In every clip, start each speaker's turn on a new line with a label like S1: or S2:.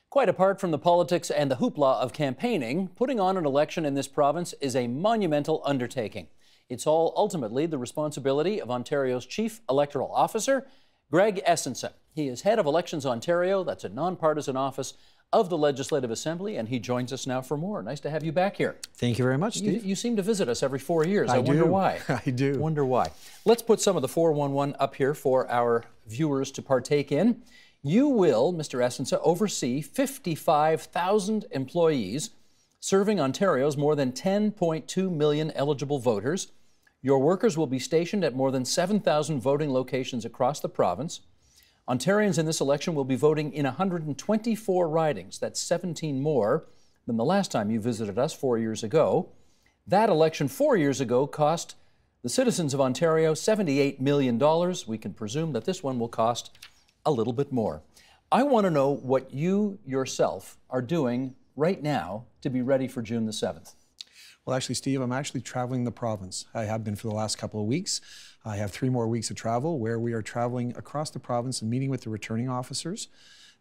S1: Quite apart from the politics and the hoopla of campaigning, putting on an election in this province is a monumental undertaking. It's all ultimately the responsibility of Ontario's Chief Electoral Officer, Greg Essensa. He is head of Elections Ontario. That's a nonpartisan office of the Legislative Assembly, and he joins us now for more. Nice to have you back here.
S2: Thank you very much, Steve.
S1: You seem to visit us every 4 years. I wonder
S2: do.
S1: why.
S2: I do.
S1: Wonder why. Let's put some of the 411 up here for our viewers to partake in. You will, Mr. Essensa, oversee 55,000 employees serving Ontario's more than 10.2 million eligible voters. Your workers will be stationed at more than 7,000 voting locations across the province. Ontarians in this election will be voting in 124 ridings. That's 17 more than the last time you visited us 4 years ago. That election 4 years ago cost the citizens of Ontario $78 million. We can presume that this one will cost a little bit more. I want to know what you yourself are doing right now to be ready for June the 7th.
S2: Well, actually, Steve, I'm actually traveling the province. I have been for the last couple of weeks. I have 3 more weeks of travel where we are traveling across the province and meeting with the returning officers.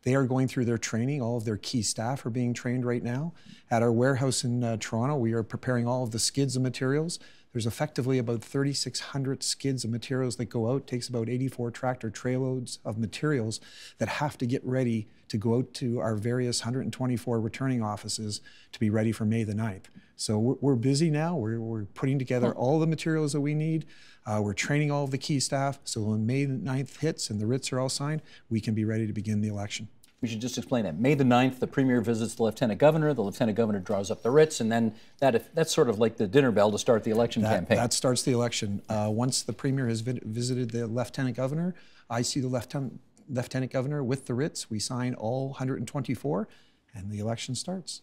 S2: They are going through their training. All of their key staff are being trained right now. At our warehouse in Toronto, we are preparing all of the skids of materials. There's effectively about 3,600 skids of materials that go out. It takes about 84 tractor tray loads of materials that have to get ready to go out to our various 124 returning offices to be ready for May the 9th. So we're busy now. We're putting together all the materials that we need. We're training all of the key staff. So when May the 9th hits and the writs are all signed, we can be ready to begin the election.
S1: We should just explain that. May the 9th, the Premier visits the Lieutenant Governor. The Lieutenant Governor draws up the writs, and then that's sort of like the dinner bell to start the election campaign.
S2: That starts the election. Once the Premier has visited the Lieutenant Governor, I see the Lieutenant Governor with the writs. We sign all 124, and the election starts.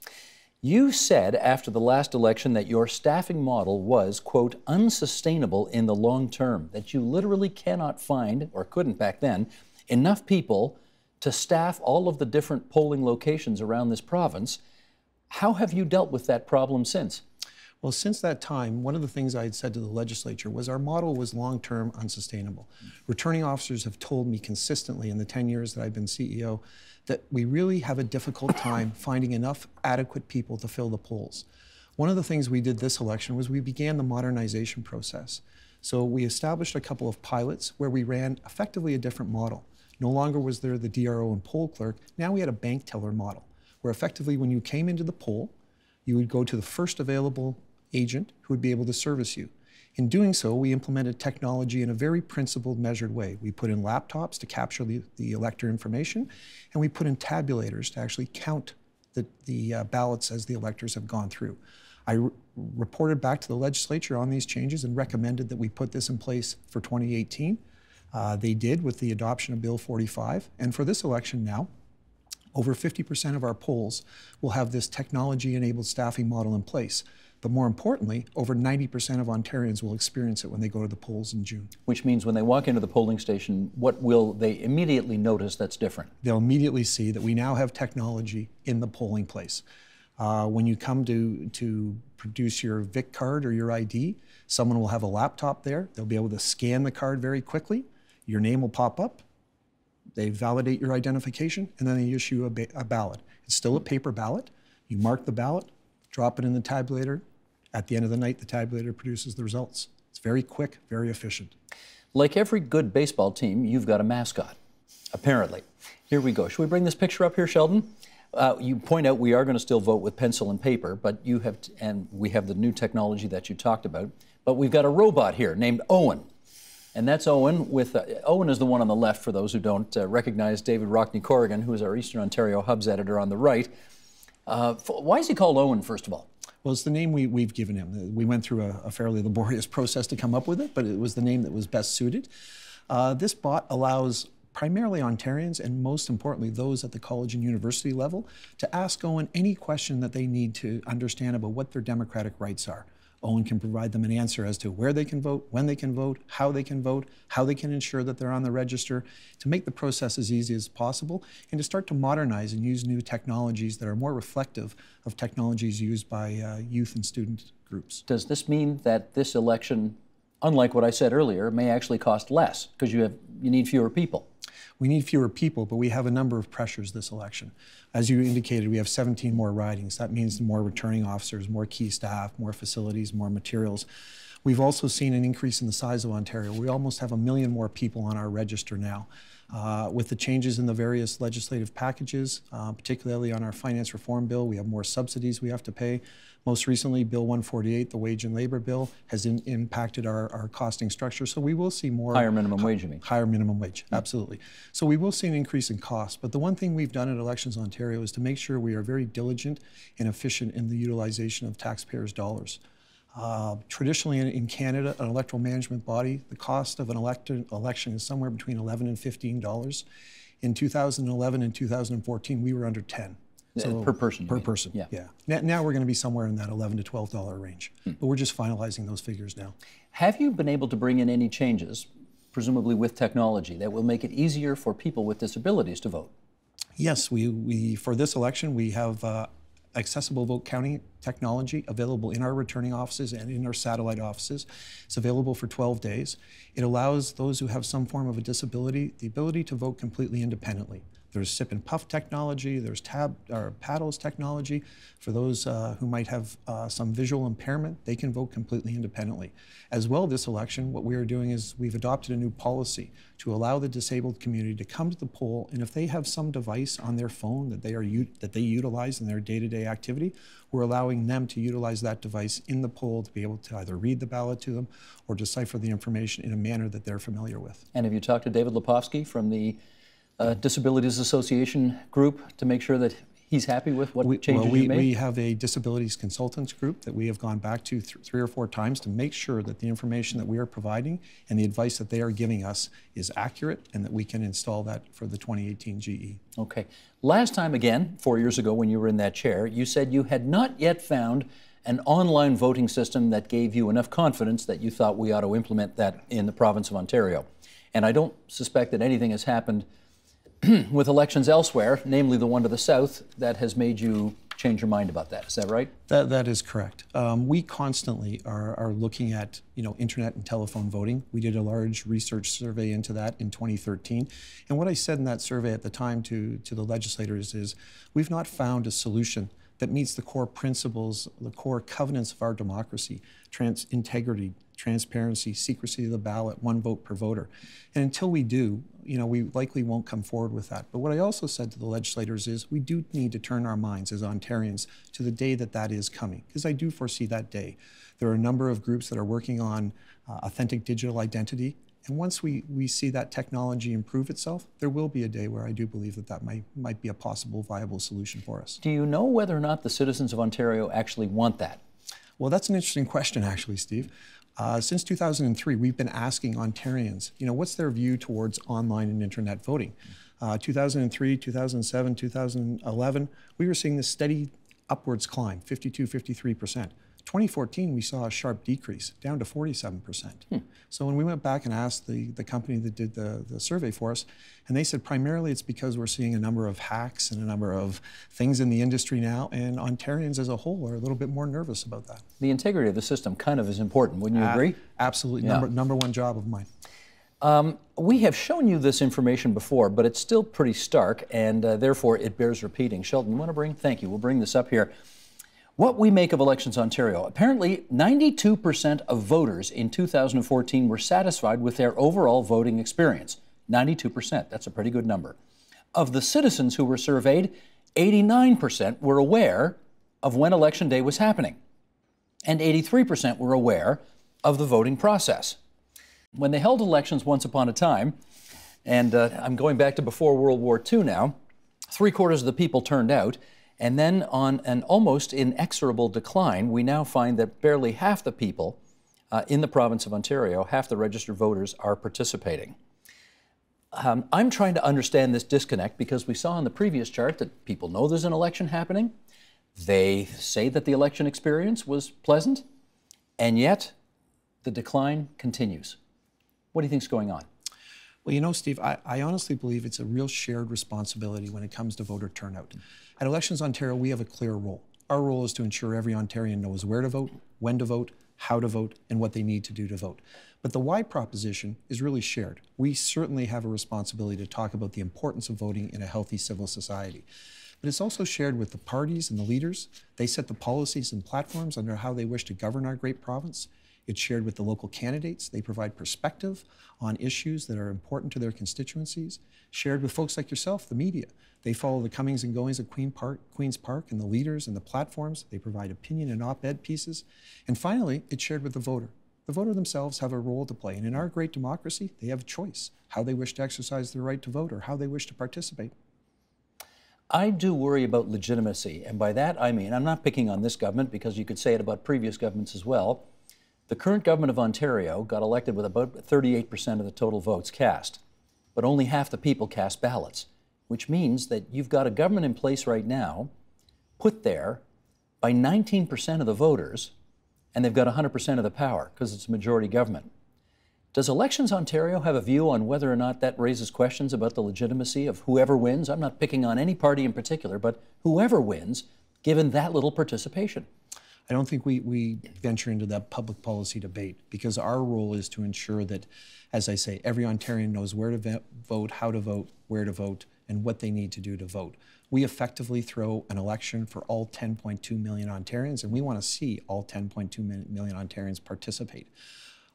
S1: You said after the last election that your staffing model was, quote, unsustainable in the long term, that you literally cannot find, or couldn't back then, enough people to staff all of the different polling locations around this province. How have you dealt with that problem since?
S2: Well, since that time, one of the things I had said to the legislature was our model was long-term unsustainable. Returning officers have told me consistently in the 10 years that I've been CEO that we really have a difficult time finding enough adequate people to fill the polls. One of the things we did this election was we began the modernization process. So we established a couple of pilots where we ran effectively a different model. No longer was there the DRO and poll clerk. Now we had a bank teller model, where effectively when you came into the poll, you would go to the first available agent who would be able to service you. In doing so, we implemented technology in a very principled, measured way. We put in laptops to capture the elector information, and we put in tabulators to actually count the ballots as the electors have gone through. I reported back to the legislature on these changes and recommended that we put this in place for 2018. They did with the adoption of Bill 45. And for this election now, over 50% of our polls will have this technology-enabled staffing model in place. But more importantly, over 90% of Ontarians will experience it when they go to the polls in June.
S1: Which means when they walk into the polling station, what will they immediately notice that's different?
S2: They'll immediately see that we now have technology in the polling place. When you come to produce your VIC card or your ID, someone will have a laptop there. They'll be able to scan the card very quickly. Your name will pop up, they validate your identification, and then they issue a ballot. It's still a paper ballot. You mark the ballot, drop it in the tabulator. At the end of the night, the tabulator produces the results. It's very quick, very efficient.
S1: Like every good baseball team, you've got a mascot, apparently. Here we go. Should we bring this picture up here, Sheldon? You point out we are going to still vote with pencil and paper, but you have, and we have the new technology that you talked about, but we've got a robot here named Owen. And that's Owen with, Owen is the one on the left for those who don't recognize David Rockney-Corrigan, who is our Eastern Ontario Hubs editor on the right. Why is he called Owen, first of all?
S2: Well, it's the name we've given him. We went through a fairly laborious process to come up with it, but it was the name that was best suited. This bot allows primarily Ontarians, and most importantly, those at the college and university level, to ask Owen any question that they need to understand about what their democratic rights are. Owen can provide them an answer as to where they can vote, when they can vote, how they can vote, how they can ensure that they're on the register, to make the process as easy as possible, and to start to modernize and use new technologies that are more reflective of technologies used by youth and student groups.
S1: Does this mean that this election unlike what I said earlier, may actually cost less because you need fewer people.
S2: We need fewer people, but we have a number of pressures this election. As you indicated, we have 17 more ridings. That means more returning officers, more key staff, more facilities, more materials. We've also seen an increase in the size of Ontario. We almost have 1 million more people on our register now. With the changes in the various legislative packages, particularly on our finance reform bill, we have more subsidies we have to pay. Most recently, Bill 148, the wage and labor bill, has impacted our costing structure. So we will see more...
S1: Higher minimum wage, you mean?
S2: Higher minimum wage, absolutely. So we will see an increase in cost. But the one thing we've done at Elections Ontario is to make sure we are very diligent and efficient in the utilization of taxpayers' dollars. Traditionally in Canada, an electoral management body, the cost of an election is somewhere between $11 and $15. In 2011 and 2014, we were under 10.
S1: So per person?
S2: Per person, yeah. Now we're going to be somewhere in that $11 to $12 range. But we're just finalizing those figures now.
S1: Have you been able to bring in any changes, presumably with technology, that will make it easier for people with disabilities to vote?
S2: Yes, we for this election, we have accessible vote counting technology available in our returning offices and in our satellite offices. It's available for 12 days. It allows those who have some form of a disability the ability to vote completely independently. There's sip and puff technology, there's paddles technology. For those who might have some visual impairment, they can vote completely independently. As well, this election, what we are doing is we've adopted a new policy to allow the disabled community to come to the poll, and if they have some device on their phone that they utilize in their day-to-day activity, we're allowing them to utilize that device in the poll to be able to either read the ballot to them or decipher the information in a manner that they're familiar with.
S1: And have you talked to David Lepofsky from the Disabilities Association group to make sure that he's happy with what changes you made?
S2: We have a disabilities consultants group that we have gone back to 3 or 4 times to make sure that the information that we are providing and the advice that they are giving us is accurate and that we can install that for the 2018 GE.
S1: Okay. Last time, again, 4 years ago when you were in that chair, you said you had not yet found an online voting system that gave you enough confidence that you thought we ought to implement that in the province of Ontario. And I don't suspect that anything has happened with elections elsewhere, namely the one to the south, that has made you change your mind about that. Is that right?
S2: That is correct. We constantly are looking at internet and telephone voting. We did a large research survey into that in 2013. And what I said in that survey at the time to the legislators is we've not found a solution that meets the core principles, the core covenants of our democracy: integrity, transparency, secrecy of the ballot, one vote per voter. And until we do, we likely won't come forward with that. But what I also said to the legislators is we do need to turn our minds as Ontarians to the day that is coming, because I do foresee that day. There are a number of groups that are working on authentic digital identity. And once we see that technology improve itself, there will be a day where I do believe that might be a possible viable solution for us.
S1: Do you know whether or not the citizens of Ontario actually want that?
S2: Well, that's an interesting question, actually, Steve. Since 2003, we've been asking Ontarians, what's their view towards online and internet voting? 2003, 2007, 2011, we were seeing this steady upwards climb, 52, 53%. 2014, we saw a sharp decrease, down to 47%. So when we went back and asked the company that did the survey for us, and they said primarily it's because we're seeing a number of hacks and a number of things in the industry now, and Ontarians as a whole are a little bit more nervous about that.
S1: The integrity of the system kind of is important, wouldn't you agree?
S2: Absolutely, yeah. Number one job of mine.
S1: We have shown you this information before, but it's still pretty stark, and therefore it bears repeating. Sheldon, you want to thank you, we'll bring this up here. What we make of Elections Ontario. Apparently, 92% of voters in 2014 were satisfied with their overall voting experience. 92%, that's a pretty good number. Of the citizens who were surveyed, 89% were aware of when Election Day was happening, and 83% were aware of the voting process. When they held elections once upon a time, and I'm going back to before World War II now, 3/4 of the people turned out. And then on an almost inexorable decline, we now find that barely half the people in the province of Ontario, half the registered voters, are participating. I'm trying to understand this disconnect because we saw on the previous chart that people know there's an election happening. They say that the election experience was pleasant, and yet the decline continues. What do you think is going on?
S2: Well, Steve, I honestly believe it's a real shared responsibility when it comes to voter turnout. At Elections Ontario, we have a clear role. Our role is to ensure every Ontarian knows where to vote, when to vote, how to vote, and what they need to do to vote. But the why proposition is really shared. We certainly have a responsibility to talk about the importance of voting in a healthy civil society. But it's also shared with the parties and the leaders. They set the policies and platforms under how they wish to govern our great province. It's shared with the local candidates. They provide perspective on issues that are important to their constituencies. Shared with folks like yourself, the media. They follow the comings and goings of Queen's Park and the leaders and the platforms. They provide opinion and op-ed pieces. And finally, it's shared with the voter. The voter themselves have a role to play. And in our great democracy, they have a choice, how they wish to exercise their right to vote or how they wish to participate.
S1: I do worry about legitimacy, and by that I mean, I'm not picking on this government because you could say it about previous governments as well. The current government of Ontario got elected with about 38% of the total votes cast, but only half the people cast ballots, which means that you've got a government in place right now put there by 19% of the voters, and they've got 100% of the power because it's a majority government. Does Elections Ontario have a view on whether or not that raises questions about the legitimacy of whoever wins? I'm not picking on any party in particular, but whoever wins, given that little participation.
S2: I don't think we venture into that public policy debate because our role is to ensure that, as I say, every Ontarian knows where to vote, how to vote, where to vote, and what they need to do to vote. We effectively throw an election for all 10.2 million Ontarians, and we want to see all 10.2 million Ontarians participate.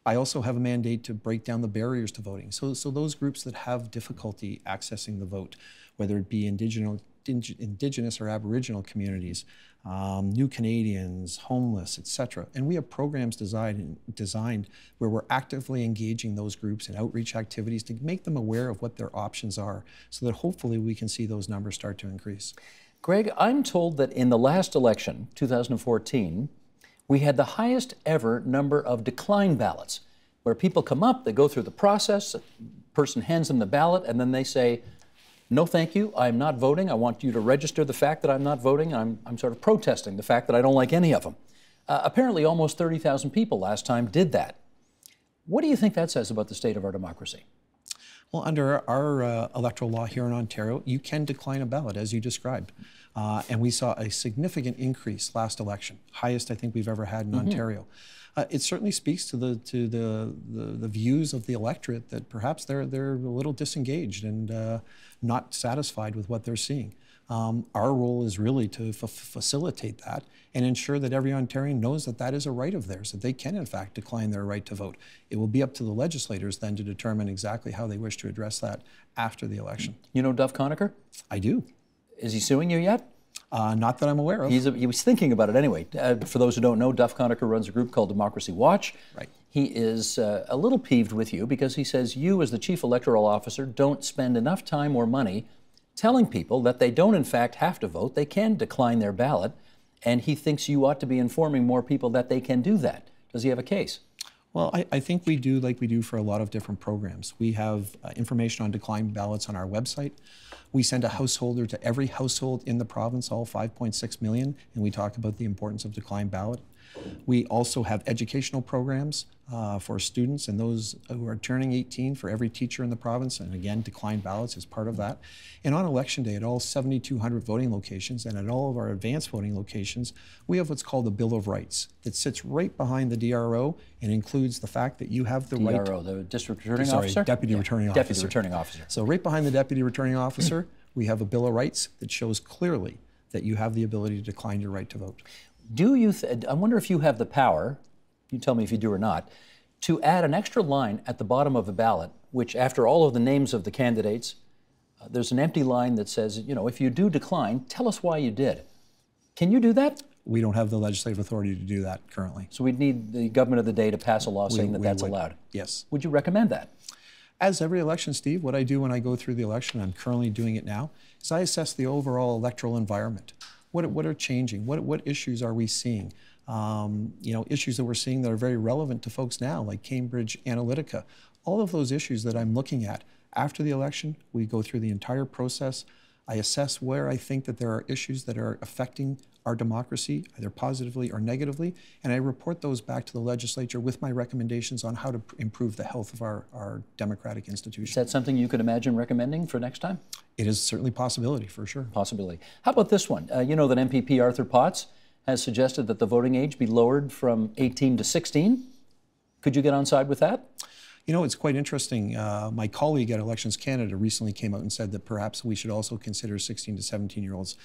S2: I also have a mandate to break down the barriers to voting. So those groups that have difficulty accessing the vote, whether it be Indigenous or Aboriginal communities, New Canadians, homeless, etc. And we have programs designed where we're actively engaging those groups in outreach activities to make them aware of what their options are so that hopefully we can see those numbers start to increase.
S1: Greg, I'm told that in the last election, 2014, we had the highest ever number of decline ballots, where people come up, they go through the process, a person hands them the ballot, and then they say, no thank you, I'm not voting. I want you to register the fact that I'm not voting. I'm sort of protesting the fact that I don't like any of them. Apparently almost 30,000 people last time did that. What do you think that says about the state of our democracy?
S2: Well, under our electoral law here in Ontario, you can decline a ballot, as you described. And we saw a significant increase last election, highest I think we've ever had in Ontario. It certainly speaks to the views of the electorate that perhaps they're a little disengaged and not satisfied with what they're seeing. Our role is really to facilitate that and ensure that every Ontarian knows that that is a right of theirs, that they can in fact decline their right to vote. It will be up to the legislators then to determine exactly how they wish to address that after the election.
S1: You know Duff Conacher?
S2: I do.
S1: Is he suing you yet?
S2: Not that I'm aware of.
S1: He was thinking about it anyway. For those who don't know, Duff Conacher runs a group called Democracy Watch.
S2: Right.
S1: He is a little peeved with you because he says you, as the chief electoral officer, don't spend enough time or money telling people that they don't in fact have to vote, they can decline their ballot, and he thinks you ought to be informing more people that they can do that. Does he have a case?
S2: Well, I think we do like we do for a lot of different programs. We have information on declined ballots on our website. We send a householder to every household in the province, all 5.6 million, and we talk about the importance of declined ballot. We also have educational programs for students and those who are turning 18 for every teacher in the province, and again, declined ballots is part of that. And on election day, at all 7,200 voting locations and at all of our advanced voting locations, we have what's called a Bill of Rights that sits right behind the DRO and includes the fact that you have the right...
S1: DRO, the District Returning Officer?
S2: Deputy Returning Officer.
S1: Deputy Returning Officer.
S2: So right behind the Deputy Returning Officer, we have a Bill of Rights that shows clearly that you have the ability to decline your right to vote.
S1: Do you, I wonder if you have the power, you tell me if you do or not, to add an extra line at the bottom of the ballot, which after all of the names of the candidates, there's an empty line that says, you know, if you do decline, tell us why you did. Can you do that?
S2: We don't have the legislative authority to do that currently.
S1: So we'd need the government of the day to pass a law saying that that's allowed?
S2: Yes.
S1: Would you recommend that?
S2: As every election, Steve, what I do when I go through the election, I'm currently doing it now, is I assess the overall electoral environment. What are changing? What issues are we seeing? You know, issues that we're seeing that are very relevant to folks now, like Cambridge Analytica. All of those issues that I'm looking at after the election, we go through the entire process. I assess where I think that there are issues that are affecting our democracy, either positively or negatively, and I report those back to the legislature with my recommendations on how to improve the health of our democratic institutions.
S1: Is that something you could imagine recommending for next time?
S2: It is certainly a possibility, for sure.
S1: Possibility. How about this one? You know that MPP Arthur Potts has suggested that the voting age be lowered from 18 to 16. Could you get on side with that?
S2: You know, it's quite interesting. My colleague at Elections Canada recently came out and said that perhaps we should also consider 16 to 17-year-olds.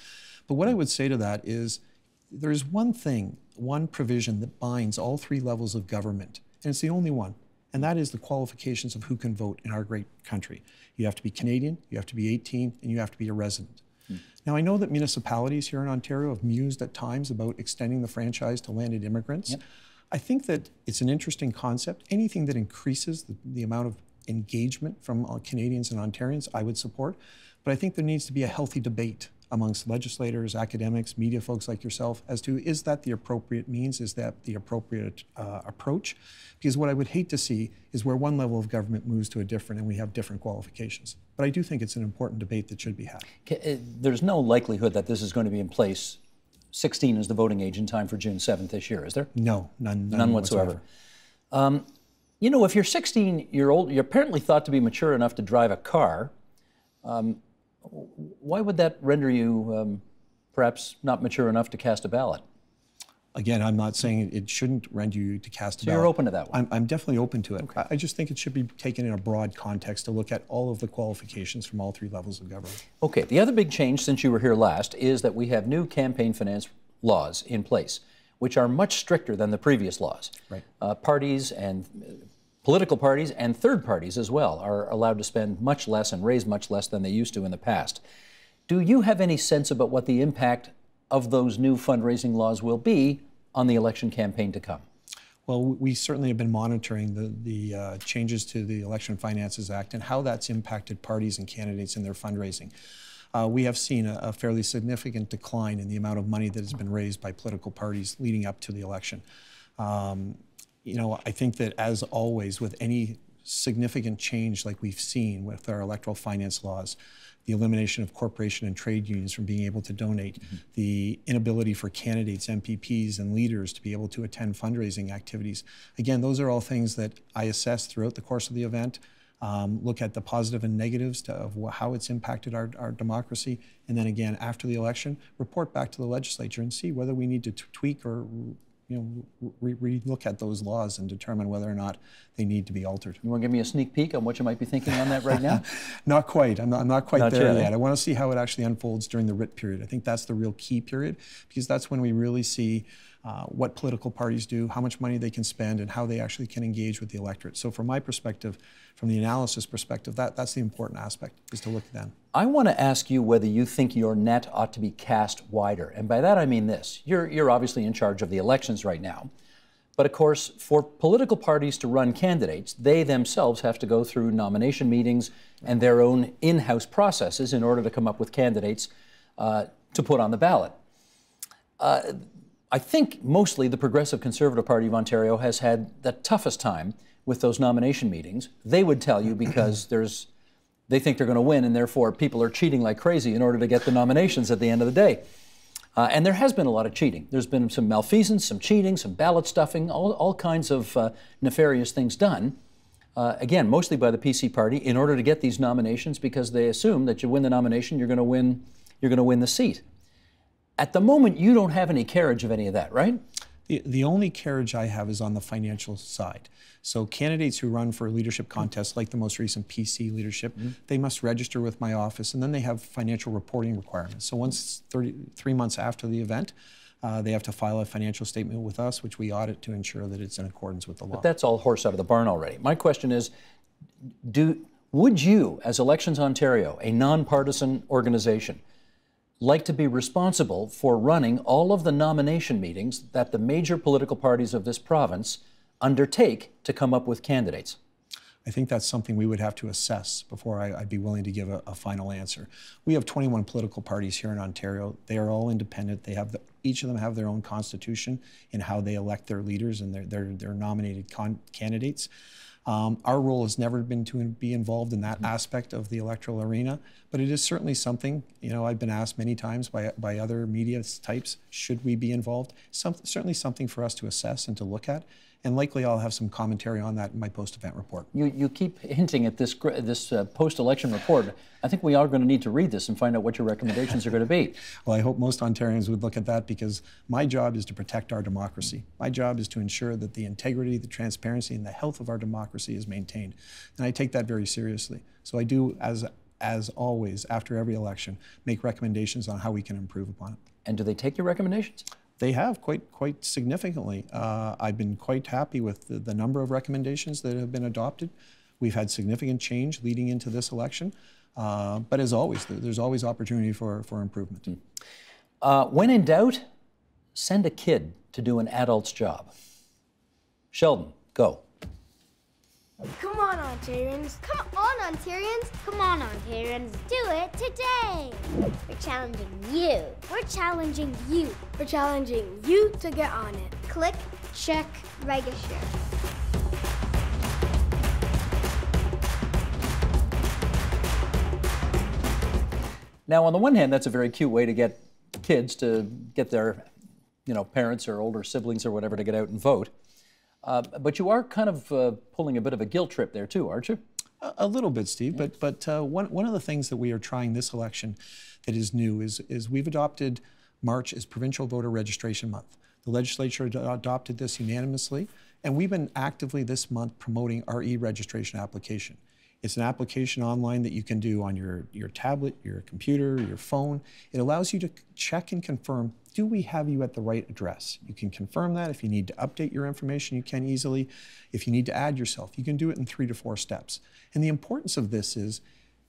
S2: But what I would say to that is there's one thing, one provision that binds all three levels of government, and it's the only one, and that is the qualifications of who can vote in our great country. You have to be Canadian, you have to be 18, and you have to be a resident. Now, I know that municipalities here in Ontario have mused at times about extending the franchise to landed immigrants.
S1: Yep.
S2: I think that it's an interesting concept. Anything that increases the amount of engagement from Canadians and Ontarians, I would support. But I think there needs to be a healthy debate amongst legislators, academics, media folks like yourself as to, is that the appropriate means? Is that the appropriate approach? Because what I would hate to see is where one level of government moves to a different and we have different qualifications. But I do think it's an important debate that should be had.
S1: There's no likelihood that this is going to be in place. 16 is the voting age in time for June 7th this year, is there?
S2: No, none
S1: whatsoever. You know, if you're 16-year-old, you're apparently thought to be mature enough to drive a car. Why would that render you perhaps not mature enough to cast a ballot?
S2: Again, I'm not saying it shouldn't render you to cast a ballot.
S1: So you're open to that one?
S2: I'm definitely open to it.
S1: Okay.
S2: I just think it should be taken in a broad context to look at all of the qualifications from all three levels of government.
S1: Okay, the other big change since you were here last is that we have new campaign finance laws in place, which are much stricter than the previous laws.
S2: Right.
S1: Parties and political parties and third parties as well are allowed to spend much less and raise much less than they used to in the past. Do you have any sense about what the impact of those new fundraising laws will be on the election campaign to come?
S2: Well, we certainly have been monitoring the changes to the Election Finances Act and how that's impacted parties and candidates in their fundraising. We have seen a fairly significant decline in the amount of money that has been raised by political parties leading up to the election. You know, I think that as always with any significant change like we've seen with our electoral finance laws, the elimination of corporation and trade unions from being able to donate, the inability for candidates, MPPs, and leaders to be able to attend fundraising activities. Again, those are all things that I assess throughout the course of the event, look at the positive and negatives of how it's impacted our democracy, and then again, after the election, report back to the legislature and see whether we need to tweak or re-look at those laws and determine whether or not they need to be altered.
S1: You want to give me a sneak peek on what you might be thinking on that right now?
S2: Not quite. I'm not quite there yet.
S1: eh?
S2: I want to see how it actually unfolds during the writ period. I think that's the real key period, because that's when we really see what political parties do, how much money they can spend, and how they actually can engage with the electorate. So from my perspective, from the analysis perspective, that's the important aspect, is to look at them.
S1: I want to ask you whether you think your net ought to be cast wider. And by that I mean this. You're obviously in charge of the elections right now. But of course, for political parties to run candidates, they themselves have to go through nomination meetings and their own in-house processes in order to come up with candidates to put on the ballot. I think mostly the Progressive Conservative Party of Ontario has had the toughest time with those nomination meetings. They would tell you because they think they're going to win, and therefore people are cheating like crazy in order to get the nominations at the end of the day. And there has been a lot of cheating. There's been some malfeasance, some cheating, some ballot stuffing, all kinds of nefarious things done, again, mostly by the PC party, in order to get these nominations, because they assume that you win the nomination, you're going to win the seat. At the moment, you don't have any carriage of any of that, right?
S2: The only carriage I have is on the financial side. So candidates who run for leadership contests, like the most recent PC leadership, they must register with my office, and then they have financial reporting requirements. So once 3 months after the event, they have to file a financial statement with us, which we audit to ensure that it's in accordance with the law.
S1: But that's all horse out of the barn already. My question is, would you, as Elections Ontario, a nonpartisan organization, like to be responsible for running all of the nomination meetings that the major political parties of this province undertake to come up with candidates?
S2: I think that's something we would have to assess before I'd be willing to give a final answer. We have 21 political parties here in Ontario. They are all independent. They have each of them have their own constitution in how they elect their leaders and their nominated candidates. Our role has never been to be involved in that aspect of the electoral arena, But it is certainly something, you know, I've been asked many times by other media types, should we be involved? Certainly something for us to assess and to look at. And likely I'll have some commentary on that in my post-event report.
S1: You keep hinting at this post-election report. I think we are going to need to read this and find out what your recommendations are going to be.
S2: Well, I hope most Ontarians would look at that, because my job is to protect our democracy. My job is to ensure that the integrity, the transparency, and the health of our democracy is maintained. And I take that very seriously. So I do, as always, after every election, make recommendations on how we can improve upon it.
S1: And do they take your recommendations?
S2: They have, quite significantly. I've been quite happy with the number of recommendations that have been adopted. We've had significant change leading into this election. But as always, there's always opportunity for improvement.
S1: When in doubt, send a kid to do an adult's job. Sheldon, go.
S3: Come on, Ontarians.
S4: Come on, Ontarians. Come on, Ontarians. Do it today. We're challenging you. We're challenging you.
S3: We're challenging you to get on it.
S4: Click, check, register.
S1: Now, on the one hand, that's a very cute way to get kids to get their, parents or older siblings or whatever to get out and vote. But you are kind of pulling a bit of a guilt trip there too, aren't you?
S2: A little bit, Steve. Yeah. But one of the things that we are trying this election that is new is we've adopted March as Provincial Voter Registration Month. The legislature adopted this unanimously, and we've been actively this month promoting our e-registration application. It's an application online that you can do on your tablet, your computer, your phone. It allows you to check and confirm, do we have you at the right address? You can confirm that. If you need to update your information, you can easily. If you need to add yourself, you can do it in 3 to 4 steps. And the importance of this is,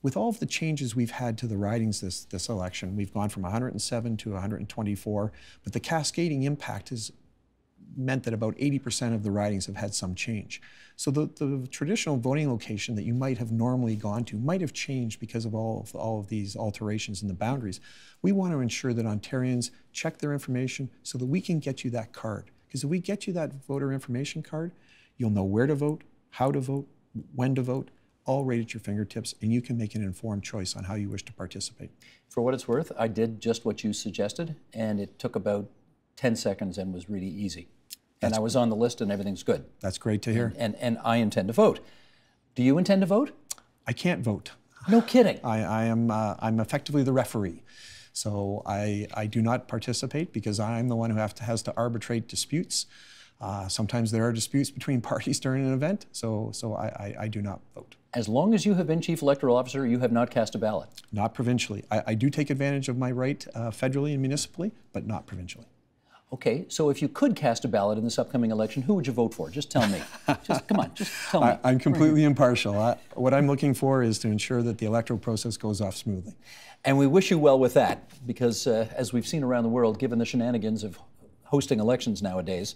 S2: with all of the changes we've had to the ridings this election, we've gone from 107 to 124, but the cascading impact has meant that about 80% of the ridings have had some change. So the traditional voting location that you might have normally gone to might have changed because of all of these alterations in the boundaries. We want to ensure that Ontarians check their information so that we can get you that card. Because if we get you that voter information card, you'll know where to vote, how to vote, when to vote, all right at your fingertips, and you can make an informed choice on how you wish to participate. For what it's worth, I did just what you suggested, and it took about 10 seconds and was really easy. And I was on the list and everything's good. That's great to hear. And I intend to vote. Do you intend to vote? I can't vote. No kidding. I'm effectively the referee. So I do not participate because I'm the one who has to arbitrate disputes. Sometimes there are disputes between parties during an event, so I do not vote. As long as you have been Chief Electoral Officer, you have not cast a ballot? Not provincially. I do take advantage of my right federally and municipally, but not provincially. Okay, so if you could cast a ballot in this upcoming election, who would you vote for? Just tell me. Come on, just tell me. I'm completely impartial. What I'm looking for is to ensure that the electoral process goes off smoothly. And we wish you well with that, because as we've seen around the world, given the shenanigans of hosting elections nowadays,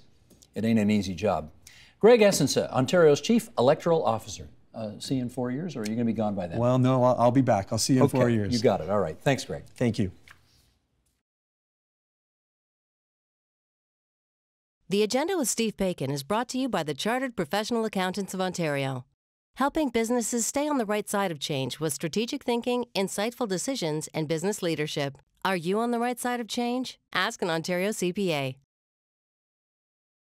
S2: it ain't an easy job. Greg Essensa, Ontario's Chief Electoral Officer. See you in 4 years, or are you going to be gone by then? Well, no, I'll be back. I'll see you in 4 years. You got it. All right. Thanks, Greg. Thank you.
S5: The Agenda with Steve Paikin is brought to you by the Chartered Professional Accountants of Ontario, helping businesses stay on the right side of change with strategic thinking, insightful decisions, and business leadership. Are you on the right side of change? Ask an Ontario CPA.